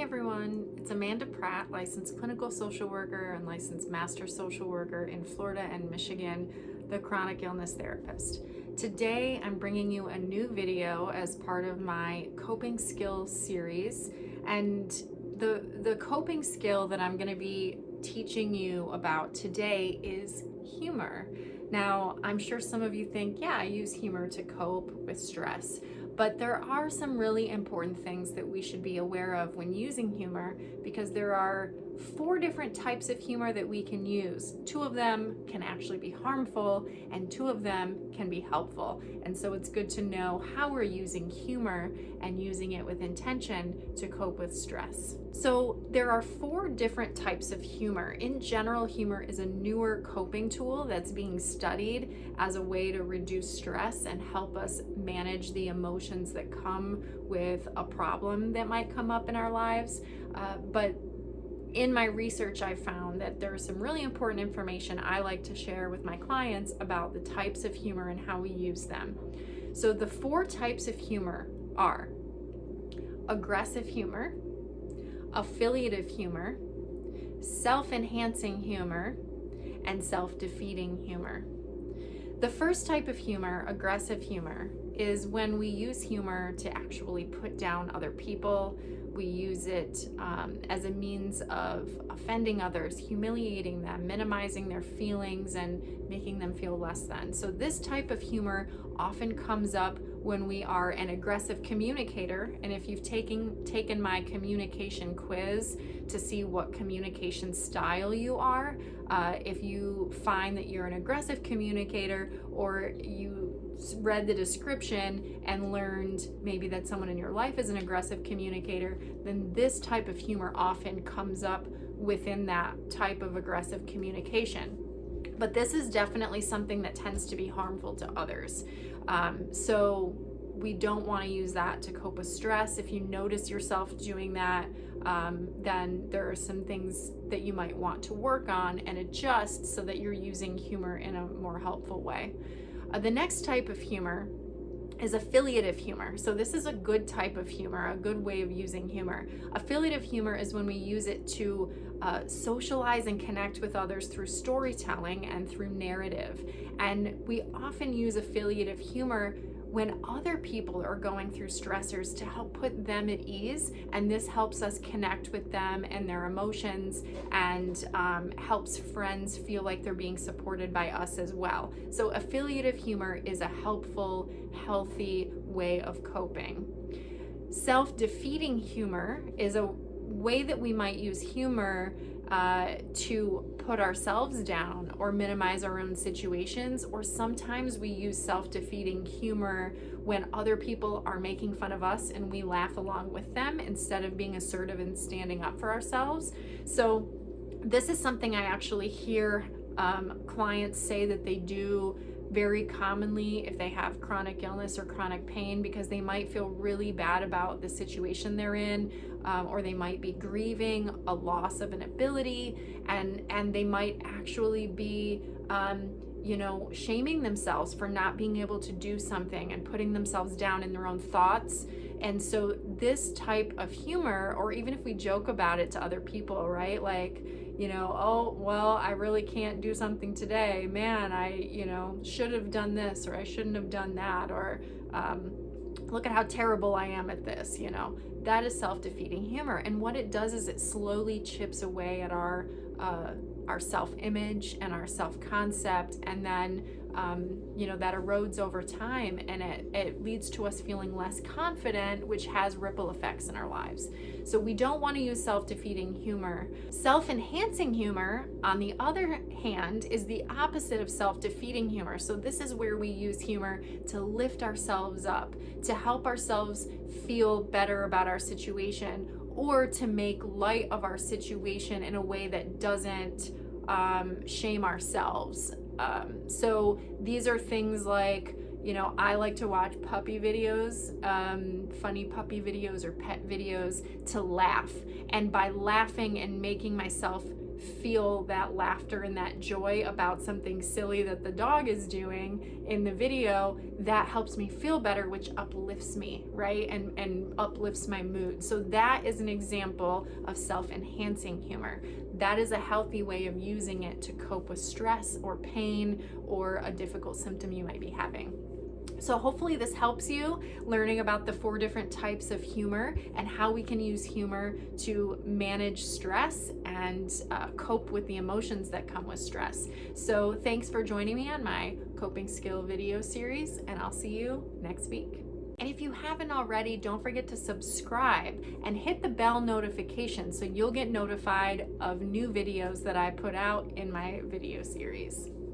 everyone, it's Amanda Pratt, licensed clinical social worker and licensed master social worker in Florida and Michigan, the chronic illness therapist. Today I'm bringing you a new video as part of my coping skills series, and the coping skill that I'm going to be teaching you about today is humor. Now, I'm sure some of you think, yeah, I use humor to cope with stress. But there are some really important things that we should be aware of when using humor, because there are 4 different types of humor that we can use. 2 of them can actually be harmful and 2 of them can be helpful. And so it's good to know how we're using humor and using it with intention to cope with stress. So there are 4 different types of humor. In general, humor is a newer coping tool that's being studied as a way to reduce stress and help us manage the emotions that come with a problem that might come up in our lives. But in my research, I found that there is some really important information I like to share with my clients about the types of humor and how we use them. So the 4 types of humor are aggressive humor, affiliative humor, self-enhancing humor, and self-defeating humor. The first type of humor, aggressive humor, is when we use humor to actually put down other people. We use it as a means of offending others, humiliating them, minimizing their feelings, and making them feel less than. So this type of humor often comes up when we are an aggressive communicator. And if you've taken my communication quiz to see what communication style you are, if you find that you're an aggressive communicator, or you read the description and learned maybe that someone in your life is an aggressive communicator, then this type of humor often comes up within that type of aggressive communication. But this is definitely something that tends to be harmful to others. So we don't want to use that to cope with stress. If you notice yourself doing that, then there are some things that you might want to work on and adjust so that you're using humor in a more helpful way. The next type of humor is affiliative humor. So this is a good type of humor, a good way of using humor. Affiliative humor is when we use it to socialize and connect with others through storytelling and through narrative. And we often use affiliative humor when other people are going through stressors to help put them at ease, and this helps us connect with them and their emotions, and helps friends feel like they're being supported by us as well. So affiliative humor is a helpful, healthy way of coping. Self-defeating humor is a way that we might use humor to put ourselves down or minimize our own situations, or sometimes we use self-defeating humor when other people are making fun of us and we laugh along with them instead of being assertive and standing up for ourselves. So this is something I actually hear clients say that they do very commonly if they have chronic illness or chronic pain, because they might feel really bad about the situation they're in, or they might be grieving a loss of an ability, and they might actually be shaming themselves for not being able to do something and putting themselves down in their own thoughts. And so this type of humor, or even if we joke about it to other people, right? Like, oh, well, I really can't do something today. Man, I, should have done this, or I shouldn't have done that, or look at how terrible I am at this, that is self-defeating humor. And what it does is it slowly chips away at our self-image and our self-concept, and then that erodes over time, and it leads to us feeling less confident, which has ripple effects in our lives. So we don't want to use self-defeating humor. Self-enhancing humor, on the other hand, is the opposite of self-defeating humor. So this is where we use humor to lift ourselves up, to help ourselves feel better about our situation, or to make light of our situation in a way that doesn't shame ourselves. So these are things like, I like to watch puppy videos, funny puppy videos or pet videos, to laugh. And by laughing and making myself feel that laughter and that joy about something silly that the dog is doing in the video, that helps me feel better, which uplifts me, right? And uplifts my mood. So that is an example of self-enhancing humor. That is a healthy way of using it to cope with stress or pain or a difficult symptom you might be having. So hopefully this helps you learning about the 4 different types of humor and how we can use humor to manage stress and cope with the emotions that come with stress. So thanks for joining me on my coping skill video series, and I'll see you next week. And if you haven't already, don't forget to subscribe and hit the bell notification so you'll get notified of new videos that I put out in my video series.